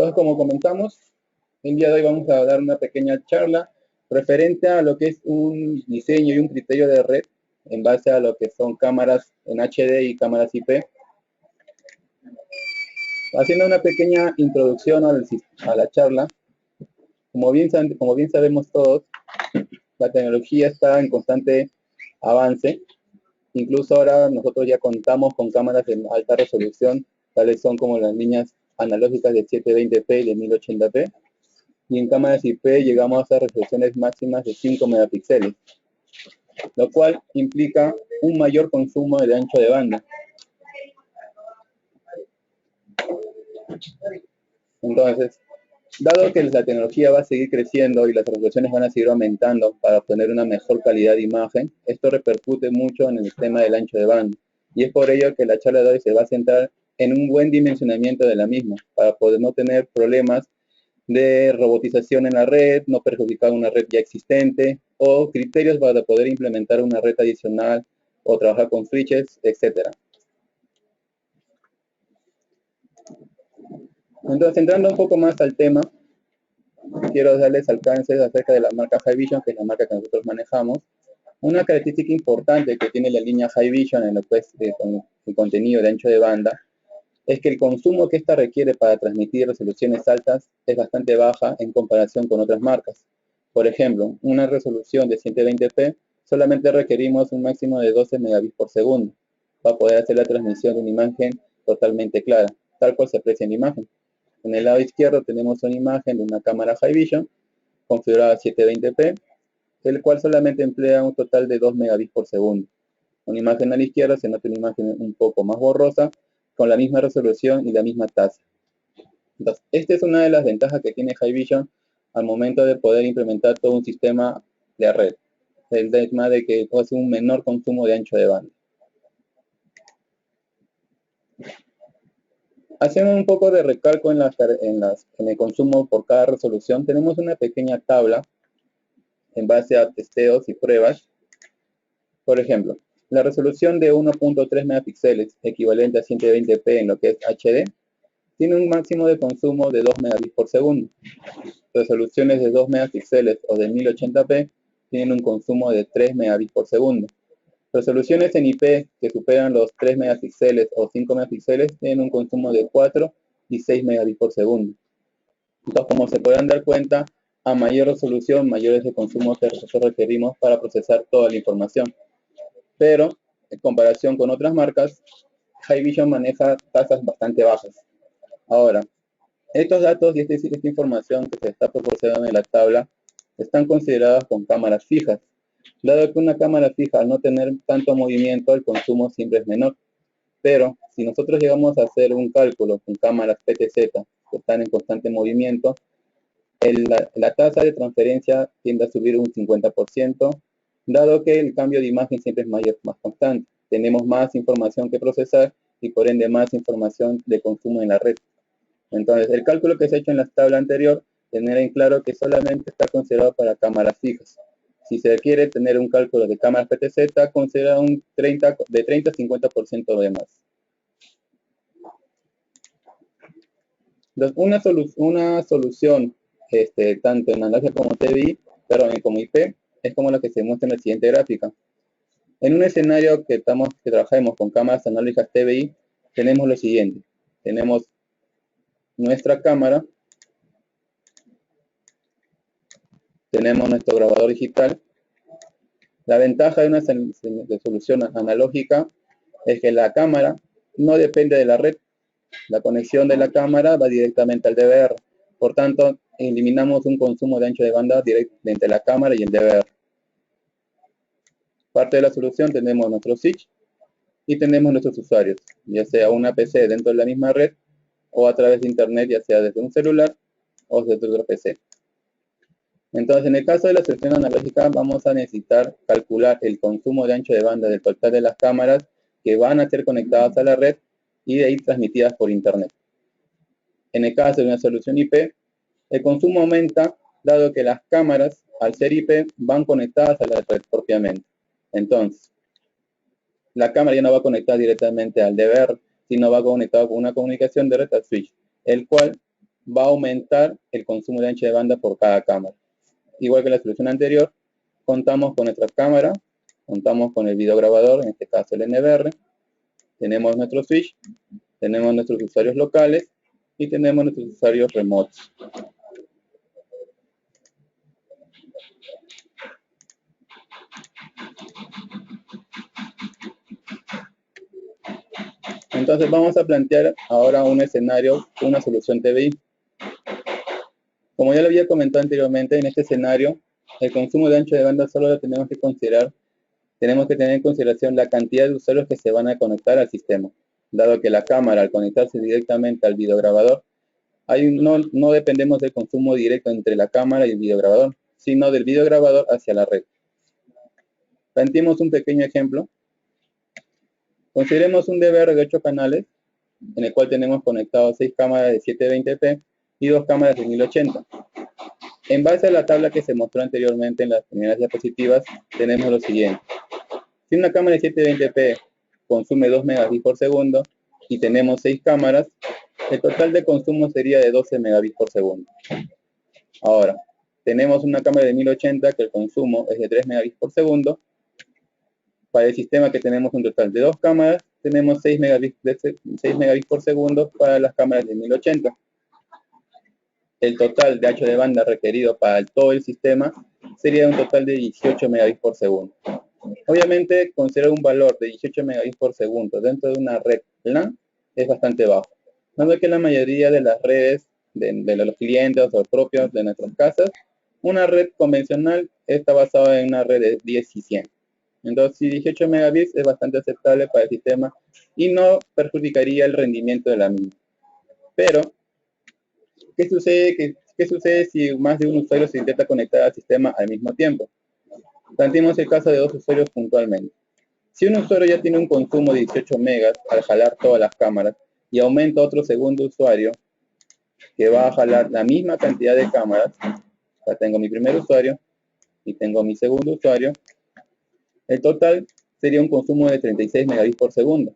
Entonces, como comentamos, el día de hoy vamos a dar una pequeña charla referente a lo que es un diseño y un criterio de red en base a lo que son cámaras en HD y cámaras IP. Haciendo una pequeña introducción a la charla, como bien sabemos todos, la tecnología está en constante avance. Incluso ahora nosotros ya contamos con cámaras en alta resolución, tales son como las líneas analógicas de 720p y de 1080p. Y en cámaras IP llegamos a resoluciones máximas de 5 megapíxeles, lo cual implica un mayor consumo de ancho de banda. Entonces, dado que la tecnología va a seguir creciendo y las resoluciones van a seguir aumentando para obtener una mejor calidad de imagen, esto repercute mucho en el tema del ancho de banda. Y es por ello que la charla de hoy se va a centrar en un buen dimensionamiento de la misma, para poder no tener problemas de robotización en la red, no perjudicar una red ya existente, o criterios para poder implementar una red adicional o trabajar con switches, etc. Entonces, entrando un poco más al tema, quiero darles alcances acerca de la marca Haivision, que es la marca que nosotros manejamos. Una característica importante que tiene la línea Haivision en lo que es con el contenido de ancho de banda es que el consumo que esta requiere para transmitir resoluciones altas es bastante baja en comparación con otras marcas. Por ejemplo, una resolución de 120p solamente requerimos un máximo de 12 megabits por segundo para poder hacer la transmisión de una imagen totalmente clara, tal cual se aprecia en la imagen. En el lado izquierdo tenemos una imagen de una cámara Haivision configurada a 720p, el cual solamente emplea un total de 2 megabits por segundo. Una imagen a la izquierda se nota una imagen un poco más borrosa, con la misma resolución y la misma tasa. Entonces, esta es una de las ventajas que tiene Haivision al momento de poder implementar todo un sistema de red. El tema de que hace un menor consumo de ancho de banda. Haciendo un poco de recalco en el consumo por cada resolución, tenemos una pequeña tabla en base a testeos y pruebas. Por ejemplo, la resolución de 1.3 megapíxeles, equivalente a 120p en lo que es HD, tiene un máximo de consumo de 2 megabits por segundo. Resoluciones de 2 megapíxeles o de 1080p tienen un consumo de 3 megabits por segundo. Resoluciones en IP que superan los 3 megapíxeles o 5 megapíxeles tienen un consumo de 4 y 6 megabits por segundo. Entonces, como se podrán dar cuenta, a mayor resolución, mayores de consumo que nosotros requerimos para procesar toda la información. Pero, en comparación con otras marcas, Haivision maneja tasas bastante bajas. Ahora, estos datos y esta información que se está proporcionando en la tabla están consideradas con cámaras fijas. Dado que una cámara fija, al no tener tanto movimiento, el consumo siempre es menor. Pero, si nosotros llegamos a hacer un cálculo con cámaras PTZ que están en constante movimiento, la tasa de transferencia tiende a subir un 50%, dado que el cambio de imagen siempre es más constante. Tenemos más información que procesar y por ende más información de consumo en la red. Entonces, el cálculo que se ha hecho en la tabla anterior, tener en claro que solamente está considerado para cámaras fijas. Si se quiere tener un cálculo de cámaras PTZ, considera de 30 a 50% de más. Entonces, una solución tanto en analógica como TDI, como IP, es como la que se muestra en la siguiente gráfica. En un escenario que trabajemos con cámaras analógicas TDI, tenemos lo siguiente. Tenemos nuestra cámara, tenemos nuestro grabador digital. La ventaja de una solución analógica es que la cámara no depende de la red. La conexión de la cámara va directamente al DVR. Por tanto, eliminamos un consumo de ancho de banda directo entre la cámara y el DVR. Parte de la solución tenemos nuestro switch y tenemos nuestros usuarios, ya sea una PC dentro de la misma red o a través de internet, ya sea desde un celular o desde otro PC. Entonces, en el caso de la solución analógica, vamos a necesitar calcular el consumo de ancho de banda del total de las cámaras que van a ser conectadas a la red y de ahí transmitidas por internet. En el caso de una solución IP, el consumo aumenta dado que las cámaras, al ser IP, van conectadas a la red propiamente. Entonces, la cámara ya no va conectada directamente al DVR, sino va conectada con una comunicación de red al switch, el cual va a aumentar el consumo de ancho de banda por cada cámara. Igual que la solución anterior, contamos con nuestra cámara, contamos con el videograbador, en este caso el NVR, tenemos nuestro switch, tenemos nuestros usuarios locales y tenemos nuestros usuarios remotos. Entonces vamos a plantear ahora un escenario, una solución TBI. Como ya lo había comentado anteriormente, en este escenario, el consumo de ancho de banda solo lo tenemos que considerar, tenemos que tener en consideración la cantidad de usuarios que se van a conectar al sistema, dado que la cámara, al conectarse directamente al videograbador, no dependemos del consumo directo entre la cámara y el videograbador, sino del videograbador hacia la red. Planteemos un pequeño ejemplo. Consideremos un DVR de 8 canales, en el cual tenemos conectados 6 cámaras de 720p y 2 cámaras de 1080. En base a la tabla que se mostró anteriormente en las primeras diapositivas, tenemos lo siguiente. Si una cámara de 720p consume 2 megabits por segundo y tenemos 6 cámaras, el total de consumo sería de 12 megabits por segundo. Ahora, tenemos una cámara de 1080 que el consumo es de 3 megabits por segundo. Para el sistema que tenemos un total de 2 cámaras, tenemos 6 megabits por segundo para las cámaras de 1080. El total de ancho de banda requerido para todo el sistema sería un total de 18 megabits por segundo. Obviamente, considerar un valor de 18 megabits por segundo dentro de una red LAN es bastante bajo. Dado que la mayoría de las redes de los clientes o propios de nuestras casas, una red convencional está basada en una red de 10 y 100. Entonces, 18 megabits es bastante aceptable para el sistema y no perjudicaría el rendimiento de la misma. Pero, ¿qué sucede si más de un usuario se intenta conectar al sistema al mismo tiempo? Planteemos el caso de 2 usuarios puntualmente. Si un usuario ya tiene un consumo de 18 megas al jalar todas las cámaras y aumenta otro segundo usuario que va a jalar la misma cantidad de cámaras, ya tengo mi primer usuario y tengo mi segundo usuario, el total sería un consumo de 36 megabits por segundo.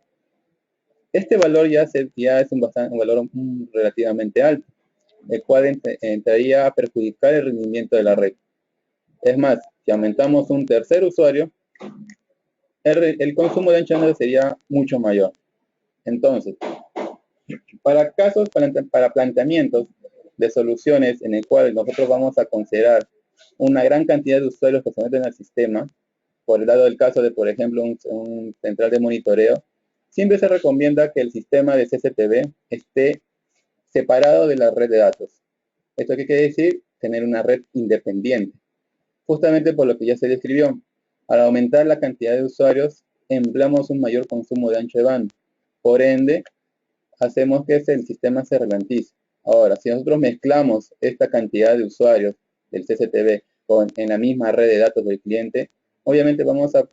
Este valor ya es un valor relativamente alto, el cual entraría a perjudicar el rendimiento de la red. Es más, si aumentamos un tercer usuario, el consumo de ancho de banda sería mucho mayor. Entonces, para planteamientos de soluciones en el cual nosotros vamos a considerar una gran cantidad de usuarios que se meten al sistema, por el lado del caso de, por ejemplo, un central de monitoreo, siempre se recomienda que el sistema de CCTV esté separado de la red de datos. ¿Esto qué quiere decir? Tener una red independiente. Justamente por lo que ya se describió, al aumentar la cantidad de usuarios, empleamos un mayor consumo de ancho de banda. Por ende, hacemos que el sistema se ralentice. Ahora, si nosotros mezclamos esta cantidad de usuarios del CCTV en la misma red de datos del cliente, obviamente vamos a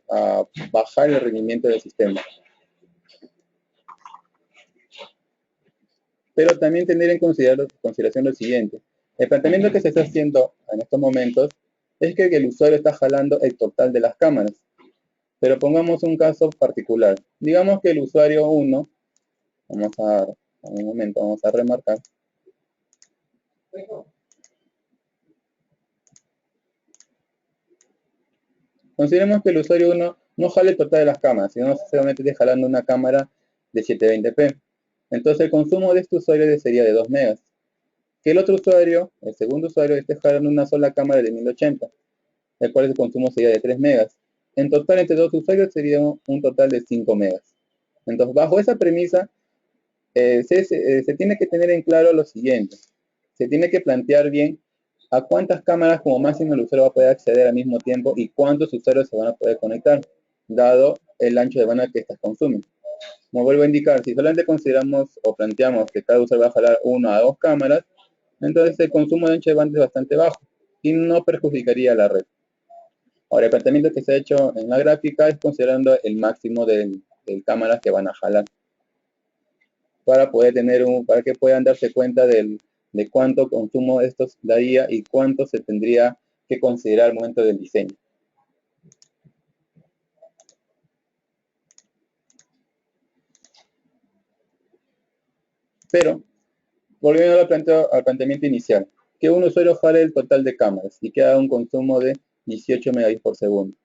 bajar el rendimiento del sistema. Pero también tener en consideración lo siguiente. El planteamiento que se está haciendo en estos momentos es que el usuario está jalando el total de las cámaras. Pero pongamos un caso particular. Digamos que el usuario 1, vamos a remarcar. Consideremos que el usuario 1 no jale el total de las cámaras, sino solamente esté jalando una cámara de 720p. Entonces el consumo de este usuario sería de 2 megas. Que el otro usuario, el segundo usuario, esté jalando una sola cámara de 1080, el cual el consumo sería de 3 megas. En total, entre dos usuarios sería un total de 5 megas. Entonces, bajo esa premisa, se tiene que tener en claro lo siguiente. Se tiene que plantear bien a cuántas cámaras como máximo el usuario va a poder acceder al mismo tiempo y cuántos usuarios se van a poder conectar, dado el ancho de banda que estas consumen. Como vuelvo a indicar, si solamente consideramos o planteamos que cada usuario va a jalar 1 a 2 cámaras, entonces el consumo de ancho de banda es bastante bajo y no perjudicaría a la red. Ahora, el planteamiento que se ha hecho en la gráfica es considerando el máximo de cámaras que van a jalar, para que puedan darse cuenta de cuánto consumo estos daría y cuánto se tendría que considerar al momento del diseño. Pero Volviendo al planteamiento inicial, que un usuario jale el total de cámaras y que haga un consumo de 18 megabits por segundo.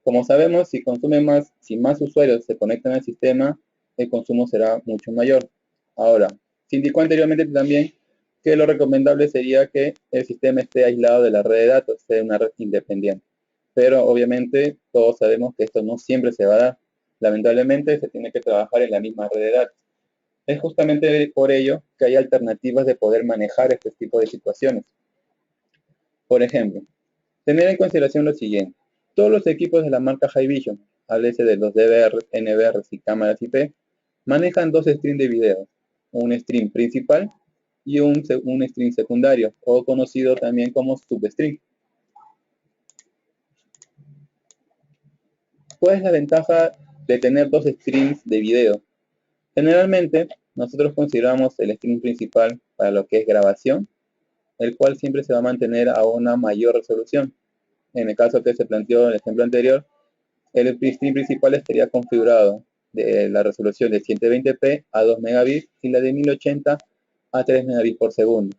Como sabemos, si más usuarios se conectan al sistema, el consumo será mucho mayor. Ahora, se indicó anteriormente también que lo recomendable sería que el sistema esté aislado de la red de datos, sea una red independiente. Pero obviamente todos sabemos que esto no siempre se va a dar. Lamentablemente se tiene que trabajar en la misma red de datos. Es justamente por ello que hay alternativas de poder manejar este tipo de situaciones. Por ejemplo, tener en consideración lo siguiente. Todos los equipos de la marca Haivision, háblese de los DVR, NVR y cámaras IP, manejan dos streams de video, un stream principal y un stream secundario, o conocido también como substream. ¿Cuál es la ventaja de tener dos streams de video? Generalmente, nosotros consideramos el stream principal para lo que es grabación, el cual siempre se va a mantener a una mayor resolución. En el caso que se planteó en el ejemplo anterior, el stream principal estaría configurado de la resolución de 120p a 2 megabits y la de 1080 a 3 megabits por segundo.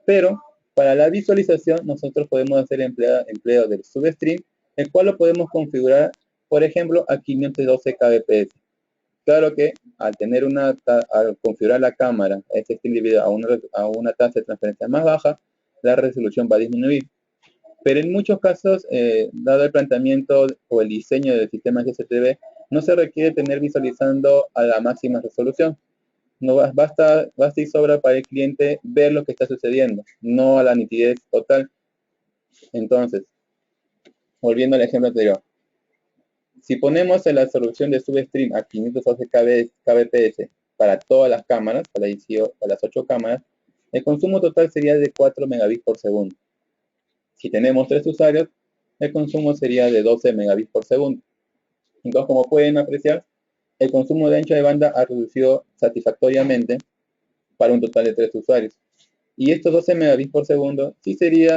Pero para la visualización nosotros podemos hacer empleo del substream, el cual lo podemos configurar, por ejemplo, a 512 kbps. Claro que al configurar la cámara, este stream de video a una tasa de transferencia más baja, la resolución va a disminuir. Pero en muchos casos, dado el planteamiento o el diseño del sistema GSTV, no se requiere tener visualizando a la máxima resolución. No basta y sobra para el cliente ver lo que está sucediendo, no a la nitidez total. Entonces, volviendo al ejemplo anterior, si ponemos en la solución de substream a 512 kbps para todas las cámaras, para las 8 cámaras, el consumo total sería de 4 megabits por segundo. Si tenemos 3 usuarios, el consumo sería de 12 megabits por segundo. Entonces, como pueden apreciar, el consumo de ancho de banda ha reducido satisfactoriamente para un total de 3 usuarios. Y estos 12 megabits por segundo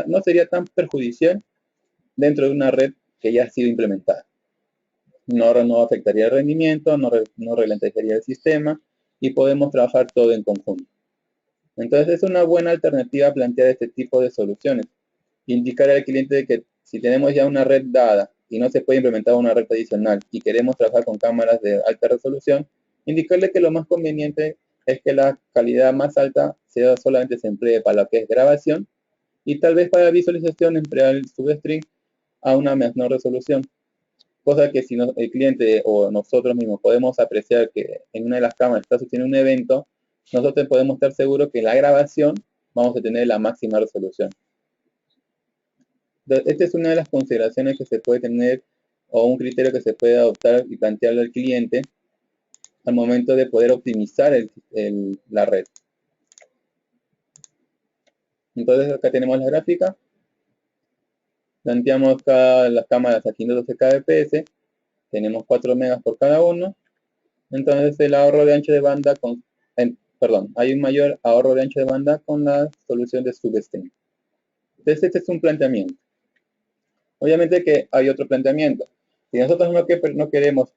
no sería tan perjudicial dentro de una red que ya ha sido implementada. No afectaría el rendimiento, no ralentizaría el sistema y podemos trabajar todo en conjunto. Entonces es una buena alternativa plantear este tipo de soluciones. Indicar al cliente que si tenemos ya una red dada y no se puede implementar una red adicional y queremos trabajar con cámaras de alta resolución, indicarle que lo más conveniente es que la calidad más alta solamente se emplee para lo que es grabación y tal vez para visualización emplear el substream a una menor resolución. Cosa que si el cliente o nosotros mismos podemos apreciar que en una de las cámaras está sucediendo un evento, nosotros podemos estar seguros que en la grabación vamos a tener la máxima resolución. Esta es una de las consideraciones que se puede tener o un criterio que se puede adoptar y plantearle al cliente al momento de poder optimizar la red. Entonces acá tenemos la gráfica. Planteamos las cámaras a 512 kbps. Tenemos 4 megas por cada uno. Entonces el ahorro de ancho de banda hay un mayor ahorro de ancho de banda con la solución de substream. Entonces este es un planteamiento. Obviamente que hay otro planteamiento. Si nosotros no queremos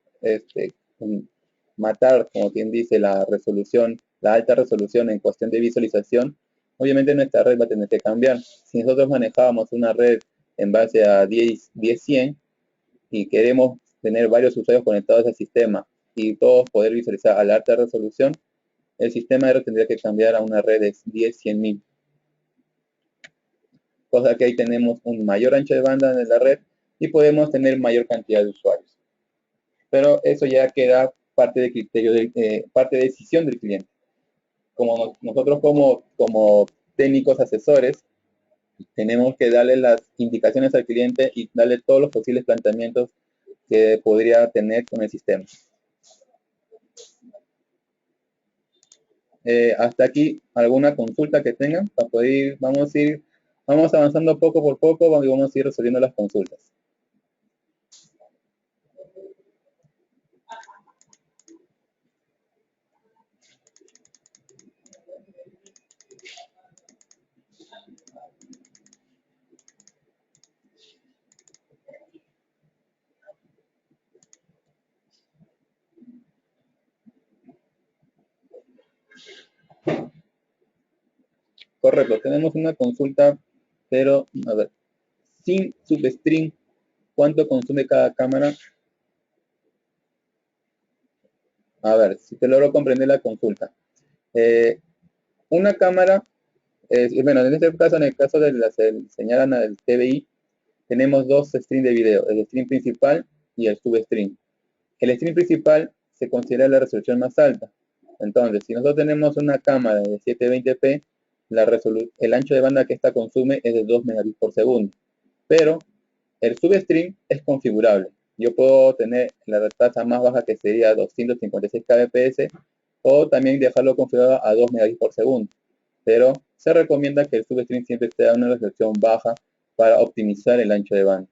matar, como quien dice, la alta resolución en cuestión de visualización, obviamente nuestra red va a tener que cambiar. Si nosotros manejábamos una red en base a 10-100 y queremos tener varios usuarios conectados al sistema y todos poder visualizar a la alta resolución, el sistema tendría que cambiar a una red de 10-100.000. Cosa que ahí tenemos un mayor ancho de banda en la red y podemos tener mayor cantidad de usuarios. Pero eso ya queda parte de criterio, parte de decisión del cliente. Como nosotros como técnicos asesores, tenemos que darle las indicaciones al cliente y darle todos los posibles planteamientos que podría tener con el sistema. Hasta aquí, ¿alguna consulta que tengan? Para poder ir, vamos avanzando poco por poco y vamos a ir resolviendo las consultas. Correcto, tenemos una consulta, pero, a ver, sin substring, ¿cuánto consume cada cámara? A ver, si te logro comprender la consulta. Una cámara, bueno, en este caso, en el caso de la señal del TBI, tenemos dos streams de video, el stream principal y el substream. El stream principal se considera la resolución más alta. Entonces, si nosotros tenemos una cámara de 720p, el ancho de banda que esta consume es de 2 megabits por segundo. Pero el substream es configurable. Yo puedo tener la tasa más baja, que sería 256 kbps, o también dejarlo configurado a 2 megabits por segundo. Pero se recomienda que el substream siempre esté a una resolución baja para optimizar el ancho de banda.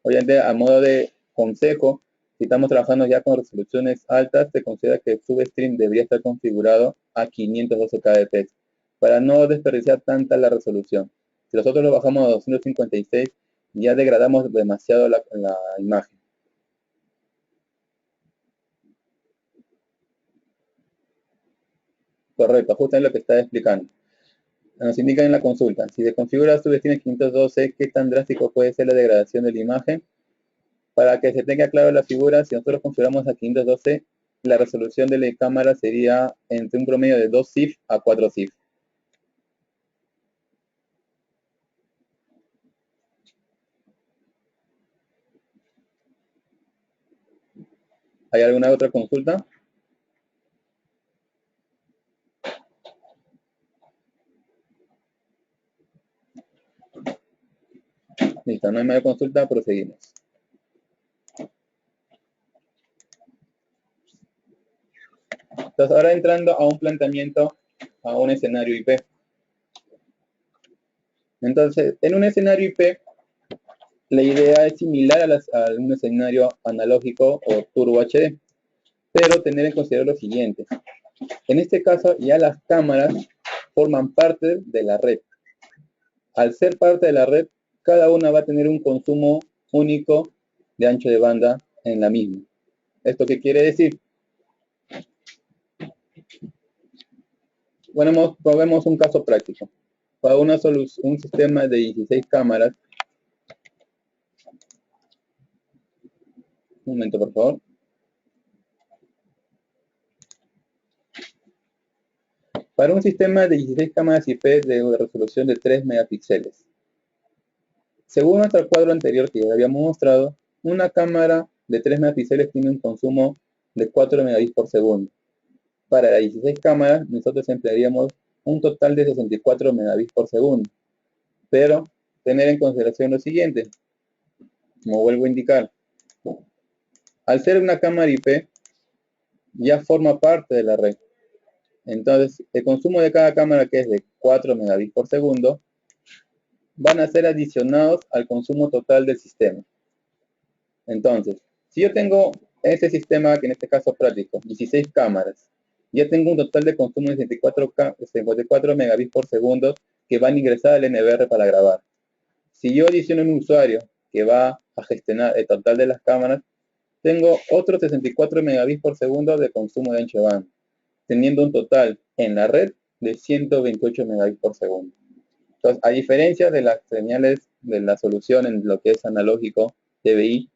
Obviamente, a modo de consejo, si estamos trabajando ya con resoluciones altas, se considera que el substream debería estar configurado a 512 kbps para no desperdiciar tanta la resolución. Si nosotros lo bajamos a 256, ya degradamos demasiado la imagen. Correcto, justo es lo que está explicando. Nos indican en la consulta, si se configura substream 512, ¿qué tan drástico puede ser la degradación de la imagen? Para que se tenga claro la figura, si nosotros configuramos a 512, la resolución de la cámara sería entre un promedio de 2 CIF a 4 CIF. ¿Hay alguna otra consulta? Listo, no hay más consulta, proseguimos. Entonces, ahora entrando a un planteamiento, a un escenario IP. Entonces, en un escenario IP, la idea es similar a un escenario analógico o Turbo HD, pero tener en consideración lo siguiente. En este caso, ya las cámaras forman parte de la red. Al ser parte de la red, cada una va a tener un consumo único de ancho de banda en la misma. ¿Esto qué quiere decir? Bueno, probemos un caso práctico. Para un sistema de 16 cámaras, un momento por favor. Para un sistema de 16 cámaras IP de resolución de 3 megapíxeles. Según nuestro cuadro anterior que ya habíamos mostrado, una cámara de 3 megapíxeles tiene un consumo de 4 megabits por segundo. Para las 16 cámaras, nosotros emplearíamos un total de 64 megabits por segundo. Pero tener en consideración lo siguiente, como vuelvo a indicar, al ser una cámara IP, ya forma parte de la red. Entonces, el consumo de cada cámara, que es de 4 megabits por segundo, van a ser adicionados al consumo total del sistema. Entonces, si yo tengo este sistema, que en este caso práctico, 16 cámaras, ya tengo un total de consumo de 54 megabits por segundo que van a ingresar al NVR para grabar. Si yo adiciono un usuario que va a gestionar el total de las cámaras, tengo otros 64 megabits por segundo de consumo de ancho de banda, teniendo un total en la red de 128 megabits por segundo. Entonces, a diferencia de las señales de la solución en lo que es analógico, TBI,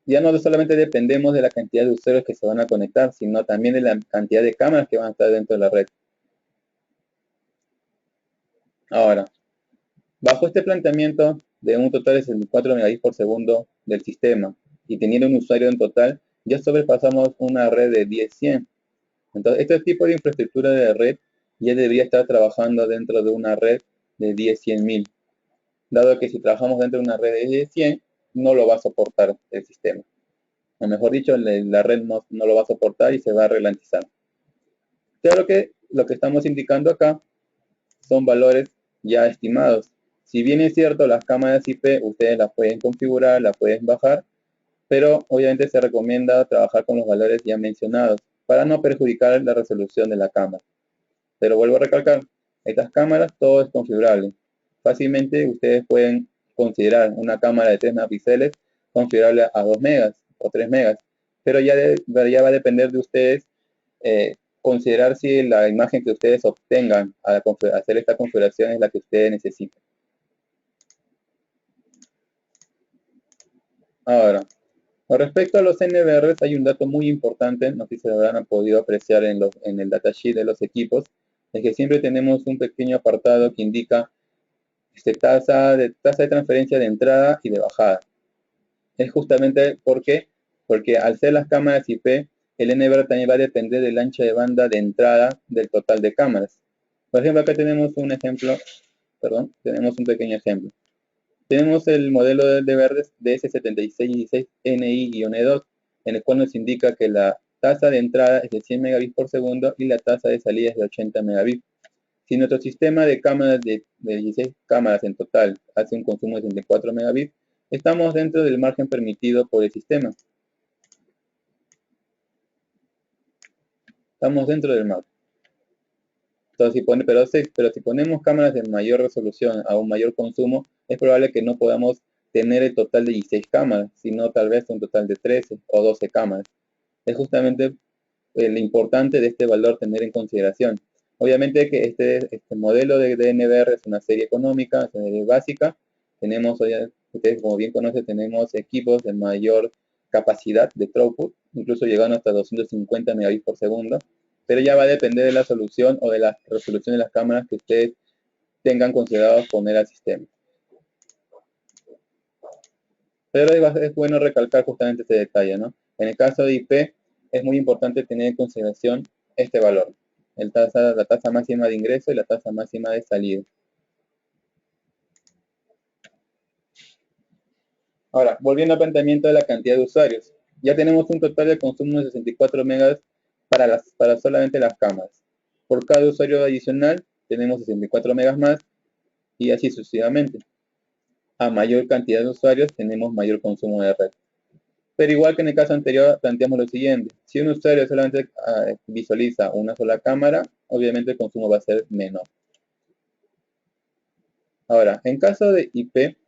ya no solamente dependemos de la cantidad de usuarios que se van a conectar, sino también de la cantidad de cámaras que van a estar dentro de la red. Ahora, bajo este planteamiento de un total de 64 megabits por segundo del sistema y teniendo un usuario en total, ya sobrepasamos una red de 10-100. Entonces, este tipo de infraestructura de red ya debería estar trabajando dentro de una red de 10-100.000. Dado que si trabajamos dentro de una red de 10-100, no lo va a soportar el sistema. O mejor dicho, la red no lo va a soportar y se va a ralentizar. Claro que lo que estamos indicando acá son valores ya estimados. Si bien es cierto, las cámaras IP ustedes las pueden configurar, las pueden bajar, pero obviamente se recomienda trabajar con los valores ya mencionados para no perjudicar la resolución de la cámara. Pero vuelvo a recalcar, estas cámaras todo es configurable. Fácilmente ustedes pueden considerar una cámara de 3 megapíxeles configurable a 2 megas o 3 megas, pero ya va a depender de ustedes considerar si la imagen que ustedes obtengan al hacer esta configuración es la que ustedes necesitan. Ahora, con respecto a los NVRs, hay un dato muy importante, no sé si se habrán podido apreciar en el datasheet de los equipos, es que siempre tenemos un pequeño apartado que indica tasa de transferencia de entrada y de bajada. Es justamente porque al ser las cámaras IP, el NVR también va a depender del ancho de banda de entrada del total de cámaras. Por ejemplo, acá tenemos un ejemplo, perdón, tenemos un pequeño ejemplo. Tenemos el modelo de verdes DS7616NI-2, en el cual nos indica que la tasa de entrada es de 100 megabits por segundo y la tasa de salida es de 80 megabits. Si nuestro sistema de cámaras de 16 cámaras en total hace un consumo de 64 megabits, estamos dentro del margen permitido por el sistema. Estamos dentro del margen. Entonces, pero si ponemos cámaras de mayor resolución a un mayor consumo, es probable que no podamos tener el total de 16 cámaras, sino tal vez un total de 13 o 12 cámaras. Es justamente lo importante de este valor tener en consideración. Obviamente que este modelo de NVR es una serie económica, es una serie básica. Tenemos, ustedes como bien conocen, tenemos equipos de mayor capacidad de throughput, incluso llegando hasta 250 megabits por segundo, pero ya va a depender de la solución o de la resolución de las cámaras que ustedes tengan considerado poner al sistema. Pero es bueno recalcar justamente este detalle, ¿no? En el caso de IP, es muy importante tener en consideración este valor, la tasa máxima de ingreso y la tasa máxima de salida. Ahora, volviendo al planteamiento de la cantidad de usuarios, ya tenemos un total de consumo de 64 megas para solamente las cámaras. Por cada usuario adicional tenemos 64 megas más y así sucesivamente. A mayor cantidad de usuarios tenemos mayor consumo de red. Pero igual que en el caso anterior, planteamos lo siguiente. Si un usuario solamente visualiza una sola cámara, obviamente el consumo va a ser menor. Ahora, en caso de IP,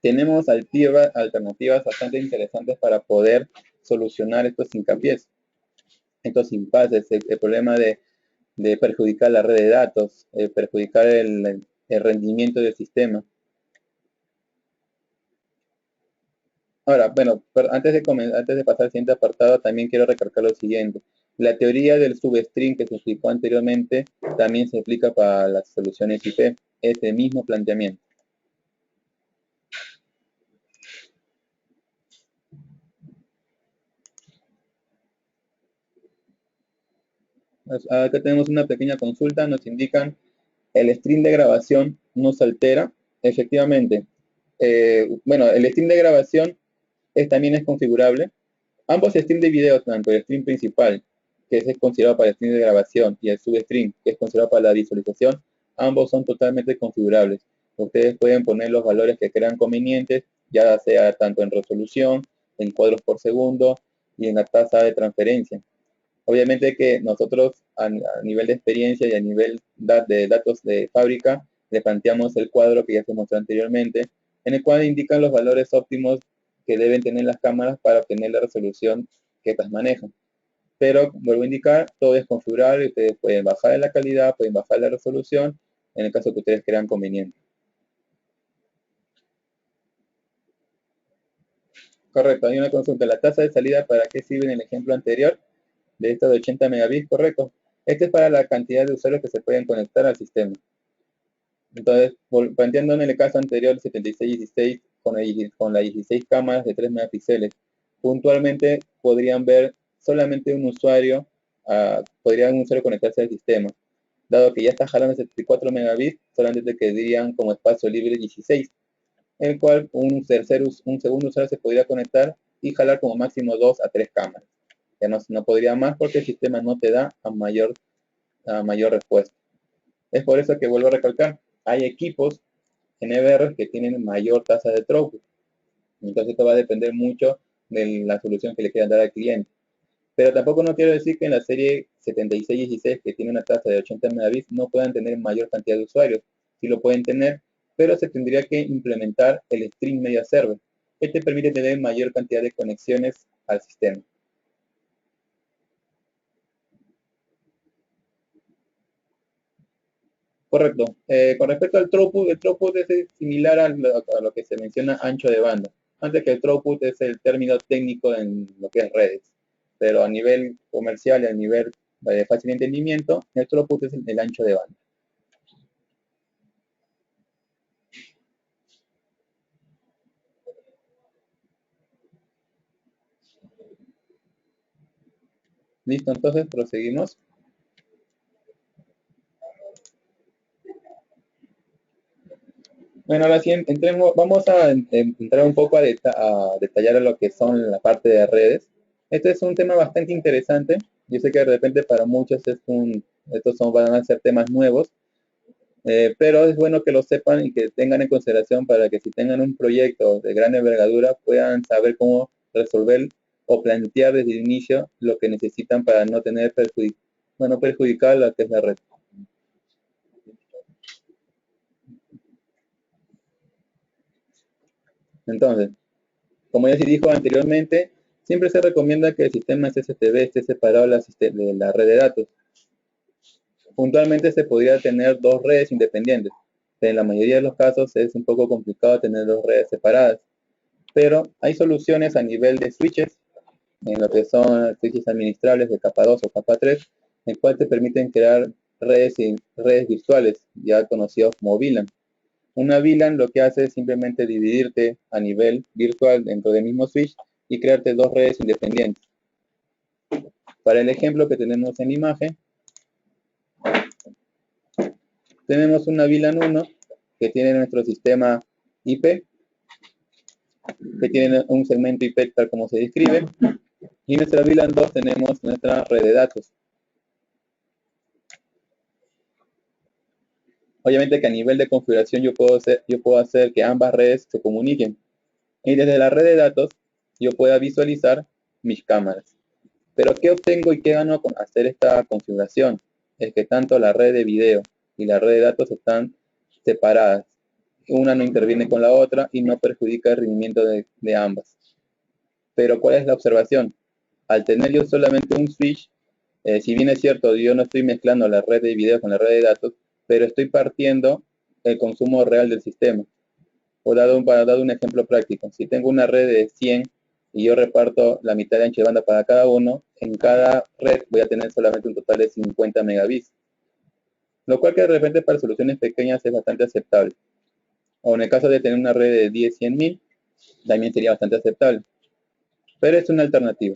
tenemos alternativas bastante interesantes para poder solucionar estos hincapiés, estos impases, el problema de perjudicar la red de datos, perjudicar el rendimiento del sistema. Ahora, bueno, antes de pasar al siguiente apartado, también quiero recalcar lo siguiente. La teoría del substring que se explicó anteriormente también se aplica para las soluciones IP. Es el mismo planteamiento. Acá tenemos una pequeña consulta, nos indican el stream de grabación no se altera. Efectivamente, bueno, el stream de grabación también es configurable. Ambos streams de video, tanto el stream principal, que es considerado para el stream de grabación, y el substream, que es considerado para la visualización, ambos son totalmente configurables. Ustedes pueden poner los valores que crean convenientes, ya sea tanto en resolución, en cuadros por segundo y en la tasa de transferencia. Obviamente que nosotros a nivel de experiencia y a nivel de datos de fábrica, le planteamos el cuadro que ya se mostró anteriormente, en el cual indican los valores óptimos que deben tener las cámaras para obtener la resolución que estas manejan. Pero, vuelvo a indicar, todo es configurable, ustedes pueden bajar la calidad, pueden bajar la resolución, en el caso que ustedes crean conveniente. Correcto, hay una consulta. ¿La tasa de salida para qué sirve en el ejemplo anterior? De estos de 80 megabits, correcto. Este es para la cantidad de usuarios que se pueden conectar al sistema. Entonces, planteando en el caso anterior, el 7616 con las 16 cámaras de 3 megapíxeles, puntualmente podrían ver solamente un usuario, podría un usuario conectarse al sistema. Dado que ya está jalando 74 megabits, solamente quedarían como espacio libre 16, en el cual un segundo usuario se podría conectar y jalar como máximo 2 a 3 cámaras. Ya no podría más porque el sistema no te da a mayor respuesta. Es por eso que vuelvo a recalcar, hay equipos NVR que tienen mayor tasa de throughput. Entonces esto va a depender mucho de la solución que le quieran dar al cliente. Pero tampoco no quiero decir que en la serie 7616 que tiene una tasa de 80 megabits no puedan tener mayor cantidad de usuarios. Sí lo pueden tener, pero se tendría que implementar el Stream Media Server. Este permite tener mayor cantidad de conexiones al sistema. Correcto. Con respecto al throughput, el throughput es similar a lo que se menciona ancho de banda. Antes que el throughput es el término técnico en lo que es redes, pero a nivel comercial y a nivel de fácil entendimiento, el throughput es el ancho de banda. Listo, entonces proseguimos. Bueno, ahora sí entremos, vamos a entrar un poco a detallar lo que son la parte de redes. Este es un tema bastante interesante. Yo sé que de repente para muchos van a ser temas nuevos, pero es bueno que lo sepan y que tengan en consideración para que si tengan un proyecto de gran envergadura puedan saber cómo resolver o plantear desde el inicio lo que necesitan para no tener perjudicar lo que es la red. Entonces, como ya se dijo anteriormente, siempre se recomienda que el sistema SSTB esté separado de la red de datos. Puntualmente se podría tener dos redes independientes. En la mayoría de los casos es un poco complicado tener dos redes separadas, pero hay soluciones a nivel de switches, en lo que son switches administrables de capa 2 o capa 3, en cual te permiten crear redes virtuales, ya conocidos como VLAN. Una VLAN lo que hace es simplemente dividirte a nivel virtual dentro del mismo switch y crearte dos redes independientes. Para el ejemplo que tenemos en la imagen, tenemos una VLAN 1 que tiene nuestro sistema IP, que tiene un segmento IP tal como se describe, y en nuestra VLAN 2 tenemos nuestra red de datos. Obviamente que a nivel de configuración yo puedo hacer que ambas redes se comuniquen. Y desde la red de datos yo pueda visualizar mis cámaras. Pero ¿qué obtengo y qué gano con hacer esta configuración? Es que tanto la red de video y la red de datos están separadas. Una no interviene con la otra y no perjudica el rendimiento de ambas. Pero ¿cuál es la observación? Al tener yo solamente un switch, si bien es cierto, yo no estoy mezclando la red de video con la red de datos, pero estoy partiendo el consumo real del sistema. Para dar un ejemplo práctico, si tengo una red de 100 y yo reparto la mitad de ancho de banda para cada uno, en cada red voy a tener solamente un total de 50 megabits, lo cual que de repente para soluciones pequeñas es bastante aceptable. O en el caso de tener una red de 10, 100.000, también sería bastante aceptable. Pero es una alternativa.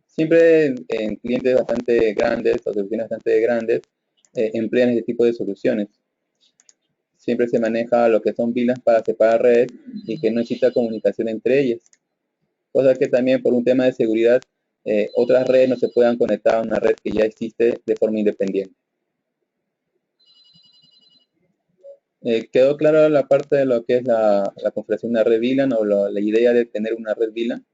Siempre en clientes bastante grandes o soluciones bastante grandes emplean este tipo de soluciones. Siempre se maneja lo que son VLANs para separar redes y que no exista comunicación entre ellas. Cosa que también por un tema de seguridad, otras redes no se puedan conectar a una red que ya existe de forma independiente. ¿Quedó claro la parte de lo que es la configuración de una red VLAN o la idea de tener una red VLAN?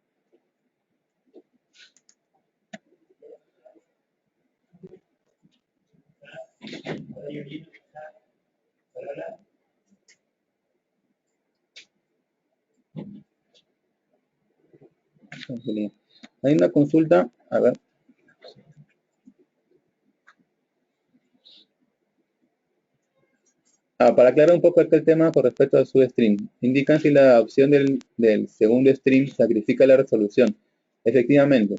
Hay una consulta, a ver. Para aclarar un poco acá el tema con respecto a su stream, indican si la opción del segundo stream sacrifica la resolución. Efectivamente,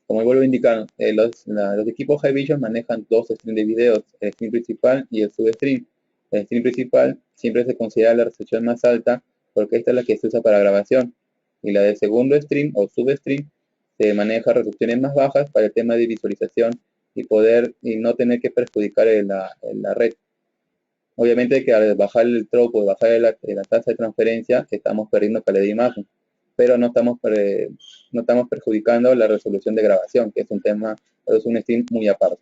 como vuelvo a indicar, los equipos Haivision manejan dos streams de videos, el stream principal y el substream. El stream principal siempre se considera la resolución más alta porque esta es la que se usa para grabación. Y la del segundo stream o substream se maneja resoluciones más bajas para el tema de visualización y no tener que perjudicar la red. Obviamente que al bajar el throughput, bajar la tasa de transferencia, estamos perdiendo calidad de imagen, pero no estamos perjudicando la resolución de grabación, que es un stream muy aparte.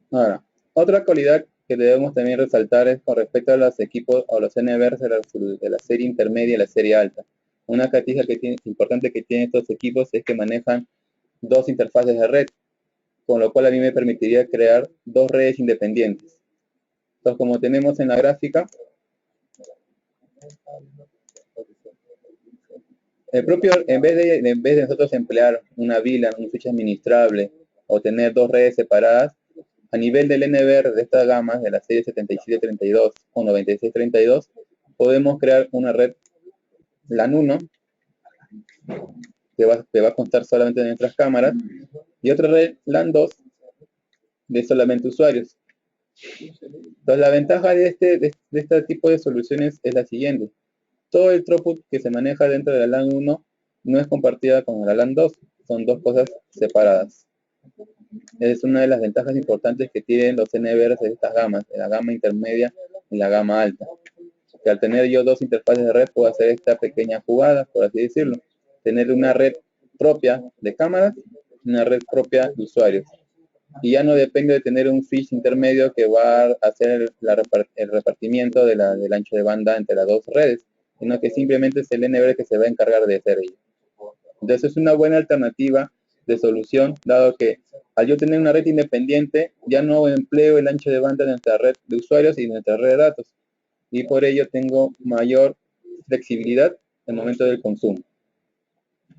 Ahora, otra cualidad que debemos también resaltar es con respecto a los equipos o los NVRs de la serie intermedia y la serie alta. Una característica importante que tienen estos equipos es que manejan dos interfaces de red, con lo cual a mí me permitiría crear dos redes independientes. Entonces, como tenemos en la gráfica, El propio, en vez de nosotros emplear una VLAN, un switch administrable, o tener dos redes separadas, a nivel del NVR de estas gamas, de la serie 7732 o 9632, podemos crear una red LAN 1, que va a constar solamente de nuestras cámaras, y otra red LAN 2 de solamente usuarios. Entonces, la ventaja de este tipo de soluciones es la siguiente. Todo el throughput que se maneja dentro de la LAN 1 no es compartida con la LAN 2, son dos cosas separadas. Es una de las ventajas importantes que tienen los NVRs de estas gamas, de la gama intermedia y la gama alta. Que al tener yo dos interfaces de red puedo hacer esta pequeña jugada, por así decirlo. Tener una red propia de cámaras y una red propia de usuarios. Y ya no depende de tener un switch intermedio que va a hacer el repartimiento del ancho de banda entre las dos redes, sino que simplemente es el NVR que se va a encargar de hacer ello. Entonces es una buena alternativa de solución, dado que al yo tener una red independiente, ya no empleo el ancho de banda de nuestra red de usuarios y de nuestra red de datos. Y por ello tengo mayor flexibilidad en el momento del consumo.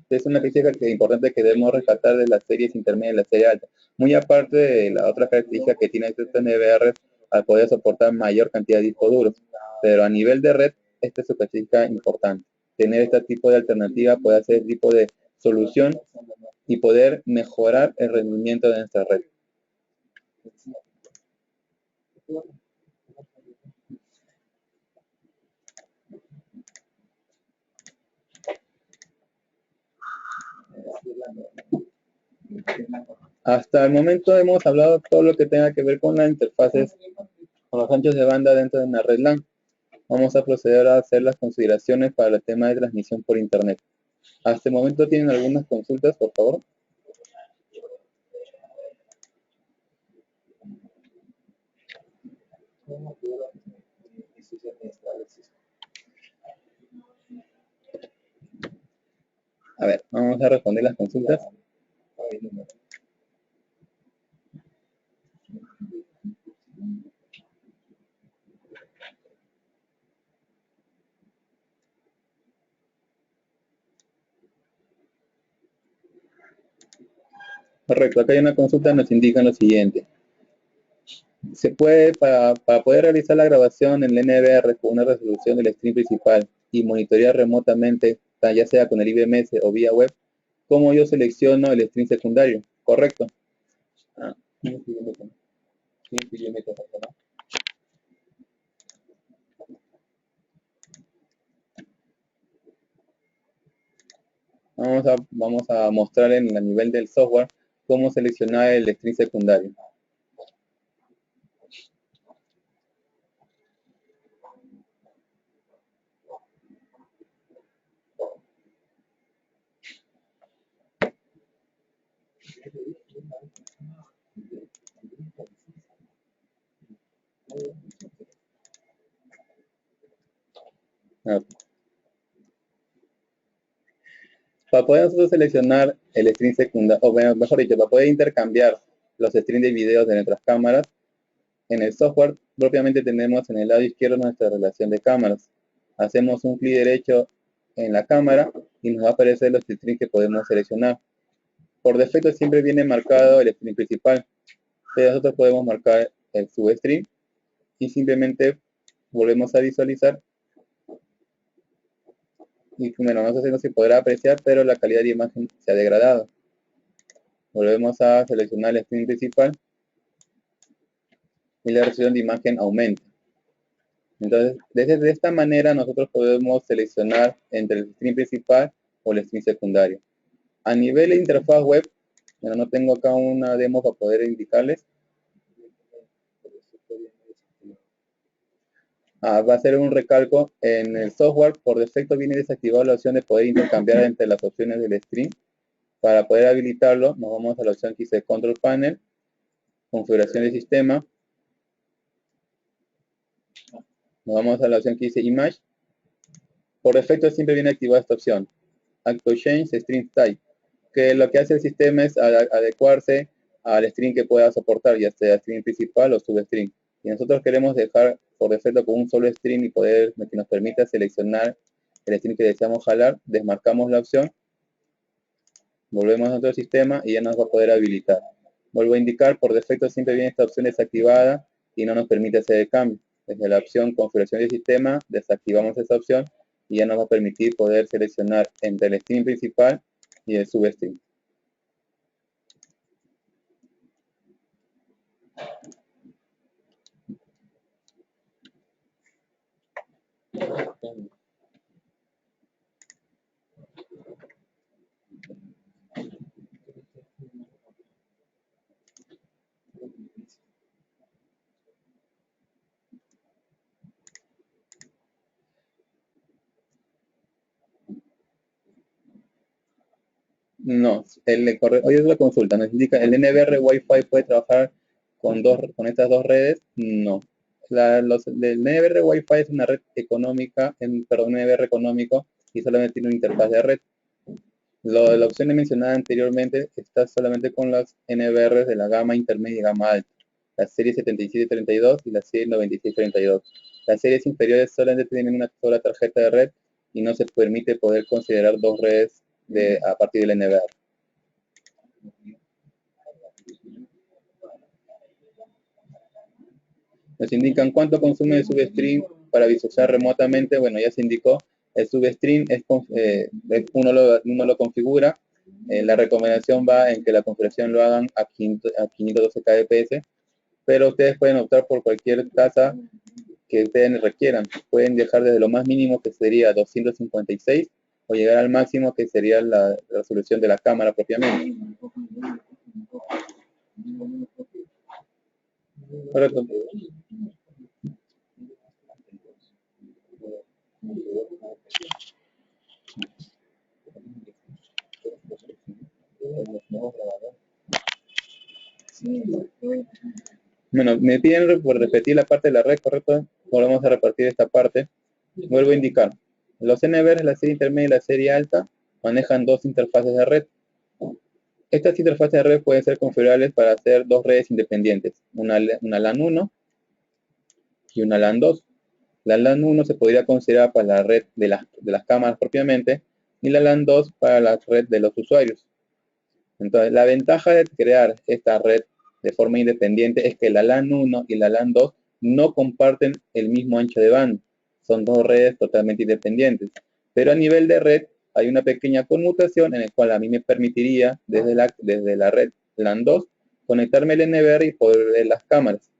Es una característica importante que debemos rescatar de las series intermedias y la serie alta. Muy aparte de la otra característica que tiene estos NVR al poder soportar mayor cantidad de discos duros. Pero a nivel de red, esta es su característica importante. Tener este tipo de alternativa puede hacer este tipo de solución y poder mejorar el rendimiento de nuestra red. Hasta el momento hemos hablado todo lo que tenga que ver con las interfaces, con los anchos de banda dentro de una red LAN. Vamos a proceder a hacer las consideraciones para el tema de transmisión por internet. Hasta el momento tienen algunas consultas, por favor. A ver, vamos a responder las consultas. Correcto, acá hay una consulta, nos indican lo siguiente. Se puede, para poder realizar la grabación en el NVR con una resolución del stream principal y monitorear remotamente, ya sea con el IBMS o vía web, ¿cómo yo selecciono el stream secundario? Correcto. Vamos a mostrar en el nivel del software cómo seleccionar el stream secundario. Para poder nosotros seleccionar el stream secundario, o mejor dicho, para poder intercambiar los streams de videos de nuestras cámaras, en el software propiamente tenemos en el lado izquierdo nuestra relación de cámaras. Hacemos un clic derecho en la cámara y nos va a aparecer los streams que podemos seleccionar. Por defecto siempre viene marcado el stream principal, pero nosotros podemos marcar el substream y simplemente volvemos a visualizar. Y bueno, no sé si no se podrá apreciar, pero la calidad de imagen se ha degradado. Volvemos a seleccionar el stream principal y la resolución de imagen aumenta. Entonces, de esta manera nosotros podemos seleccionar entre el stream principal o el stream secundario. A nivel de interfaz web, bueno, no tengo acá una demo para poder indicarles. Va a ser un recalco. En el software, por defecto viene desactivada la opción de poder intercambiar entre las opciones del stream. Para poder habilitarlo, nos vamos a la opción que dice Control Panel, Configuración del sistema. Nos vamos a la opción que dice Image. Por defecto siempre viene activada esta opción. Auto Change Stream Type. Que lo que hace el sistema es adecuarse al stream que pueda soportar, ya sea stream principal o substream. Y nosotros queremos dejar por defecto con un solo stream y poder que nos permita seleccionar el stream que deseamos jalar, desmarcamos la opción, volvemos a nuestro sistema y ya nos va a poder habilitar. Vuelvo a indicar, por defecto siempre viene esta opción desactivada y no nos permite hacer el cambio. Desde la opción configuración del sistema, desactivamos esa opción y ya nos va a permitir poder seleccionar entre el stream principal y el substream. No, hoy es la consulta, nos indica, ¿el NVR Wi-Fi puede trabajar con estas dos redes? No. El NVR Wi-Fi es una red económica, perdón, NVR económico, y solamente tiene una interfaz de red. La opción mencionada anteriormente está solamente con las NVR de la gama intermedia y gama alta, la serie 7732 y la serie 9632. Las series inferiores solamente tienen una sola tarjeta de red y no se permite poder considerar dos redes a partir del NVR. Nos indican cuánto consume el substream para visualizar remotamente. Bueno, ya se indicó, el substream uno lo configura. La recomendación va en que la configuración lo hagan a 512 kbps, pero ustedes pueden optar por cualquier tasa que ustedes requieran. Pueden dejar desde lo más mínimo, que sería 256, o llegar al máximo, que sería la resolución de la cámara propiamente. Correcto. Bueno, me piden por repetir la parte de la red, ¿correcto? Volvemos a repartir esta parte. Vuelvo a indicar. Los NVR, la serie intermedia y la serie alta, manejan dos interfaces de red. Estas interfaces de red pueden ser configurables para hacer dos redes independientes, una LAN 1 y una LAN 2. La LAN 1 se podría considerar para la red de las cámaras propiamente, y la LAN 2 para la red de los usuarios. Entonces, la ventaja de crear esta red de forma independiente es que la LAN 1 y la LAN 2 no comparten el mismo ancho de banda. Son dos redes totalmente independientes. Pero a nivel de red hay una pequeña conmutación en la cual a mí me permitiría desde la red LAN 2 conectarme el NVR y poder ver las cámaras.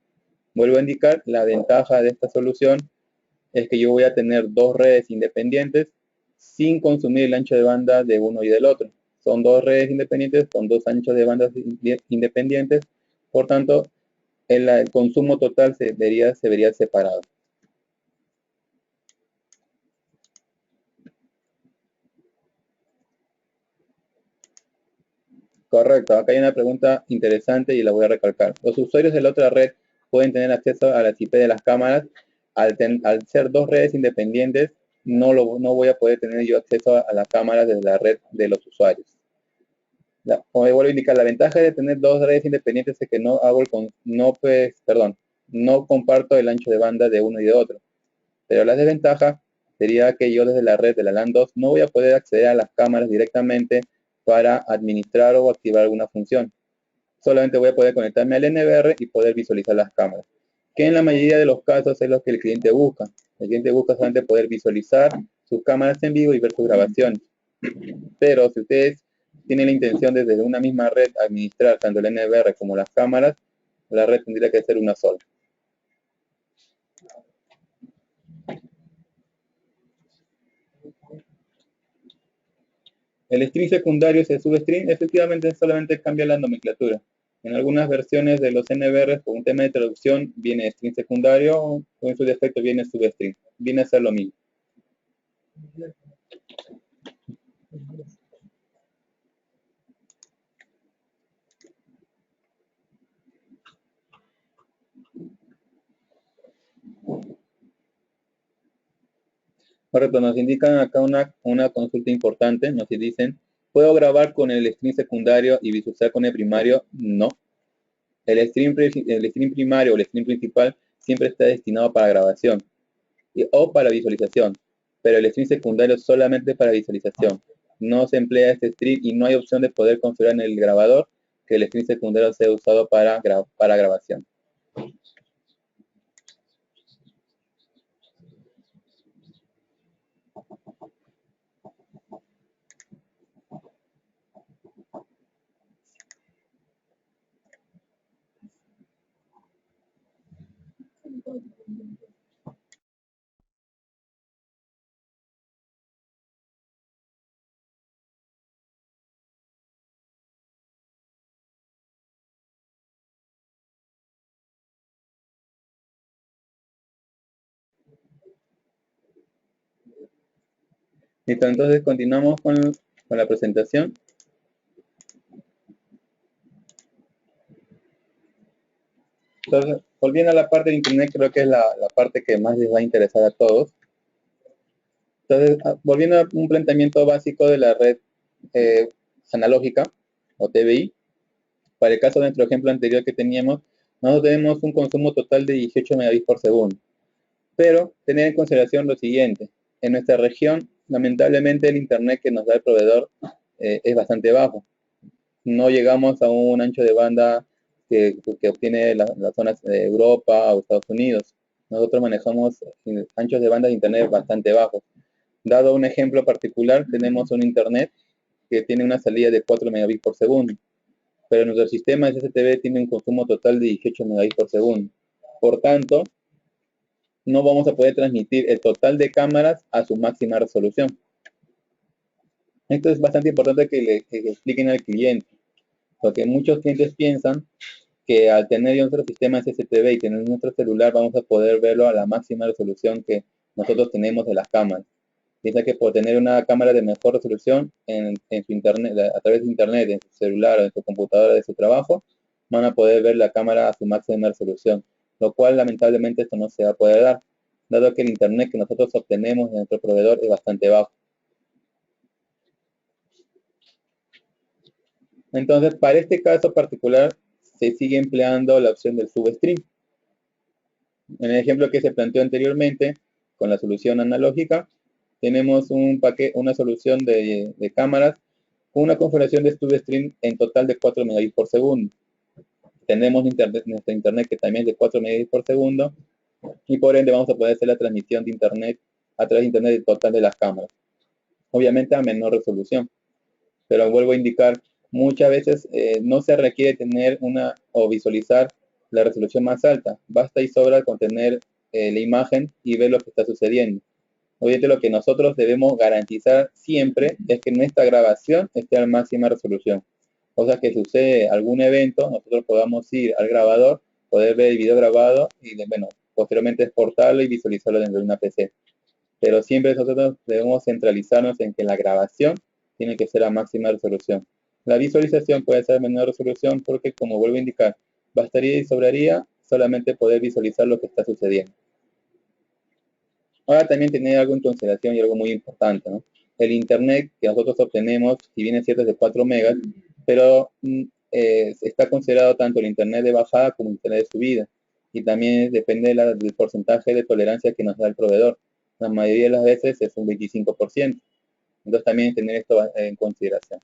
Vuelvo a indicar, la ventaja de esta solución es que yo voy a tener dos redes independientes sin consumir el ancho de banda de uno y del otro. Son dos redes independientes con dos anchos de banda independientes, por tanto, el consumo total se vería separado. Correcto, acá hay una pregunta interesante y la voy a recalcar. Los usuarios de la otra red pueden tener acceso a las IP de las cámaras. Al ser dos redes independientes, no voy a poder tener yo acceso a las cámaras desde la red de los usuarios. Como vuelvo a indicar, la ventaja de tener dos redes independientes es que no comparto el ancho de banda de uno y de otro. Pero la desventaja sería que yo desde la red de la LAN 2 no voy a poder acceder a las cámaras directamente para administrar o activar alguna función. Solamente voy a poder conectarme al NVR y poder visualizar las cámaras, que en la mayoría de los casos es lo que el cliente busca. El cliente busca solamente poder visualizar sus cámaras en vivo y ver sus grabaciones. Pero si ustedes tienen la intención de desde una misma red administrar tanto el NVR como las cámaras, la red tendría que ser una sola. El stream secundario es el substream, efectivamente solamente cambia la nomenclatura. En algunas versiones de los NVR, por un tema de traducción, viene stream secundario, o en su defecto viene substream. Viene a ser lo mismo. Correcto, nos indican acá una consulta importante, nos dicen, ¿puedo grabar con el stream secundario y visualizar con el primario? No. El stream primario o el stream principal siempre está destinado para grabación o para visualización. pero el stream secundario es solamente para visualización. No se emplea este stream y no hay opción de poder configurar en el grabador que el stream secundario sea usado para grabación. Listo, entonces continuamos con la presentación. Entonces, volviendo a la parte de Internet, creo que es la parte que más les va a interesar a todos. Entonces, volviendo a un planteamiento básico de la red analógica o TBI, para el caso de nuestro ejemplo anterior que teníamos, nosotros tenemos un consumo total de 18 megabits por segundo. Pero tener en consideración lo siguiente, en nuestra región, lamentablemente el Internet que nos da el proveedor es bastante bajo. No llegamos a un ancho de banda que obtiene las zonas de Europa o Estados Unidos. Nosotros manejamos anchos de banda de Internet bastante bajos. Dado un ejemplo particular, tenemos un Internet que tiene una salida de 4 megabits por segundo, pero nuestro sistema SSTV tiene un consumo total de 18 megabits por segundo. Por tanto, no vamos a poder transmitir el total de cámaras a su máxima resolución. Esto es bastante importante que le expliquen al cliente, porque muchos clientes piensan que al tener ya nuestro sistema SSTV y tener nuestro celular vamos a poder verlo a la máxima resolución que nosotros tenemos de las cámaras. Piensa que por tener una cámara de mejor resolución en su internet, a través de internet, en su celular o en su computadora de su trabajo, van a poder ver la cámara a su máxima resolución, lo cual lamentablemente esto no se va a poder dar, dado que el internet que nosotros obtenemos de nuestro proveedor es bastante bajo. Entonces, para este caso particular, se sigue empleando la opción del substream. En el ejemplo que se planteó anteriormente, con la solución analógica, tenemos una solución de cámaras con una configuración de substream en total de 4 megabits por segundo. Tenemos nuestro internet que también es de 4 megabits por segundo y por ende vamos a poder hacer la transmisión de internet a través de internet total de las cámaras. Obviamente a menor resolución, pero vuelvo a indicar, muchas veces no se requiere tener o visualizar la resolución más alta. Basta y sobra con tener la imagen y ver lo que está sucediendo. Obviamente lo que nosotros debemos garantizar siempre es que nuestra grabación esté a máxima resolución. O sea que si sucede algún evento, nosotros podamos ir al grabador, poder ver el video grabado y bueno, posteriormente exportarlo y visualizarlo dentro de una PC. Pero siempre nosotros debemos centralizarnos en que la grabación tiene que ser a máxima resolución. La visualización puede ser a menor resolución porque, como vuelvo a indicar, bastaría y sobraría solamente poder visualizar lo que está sucediendo. Ahora también tener algo en consideración y algo muy importante, ¿no? El internet que nosotros obtenemos, si bien es cierto, es de 4 megas, pero está considerado tanto el internet de bajada como el internet de subida. Y también depende del porcentaje de tolerancia que nos da el proveedor. La mayoría de las veces es un 25%. Entonces también tener esto en consideración.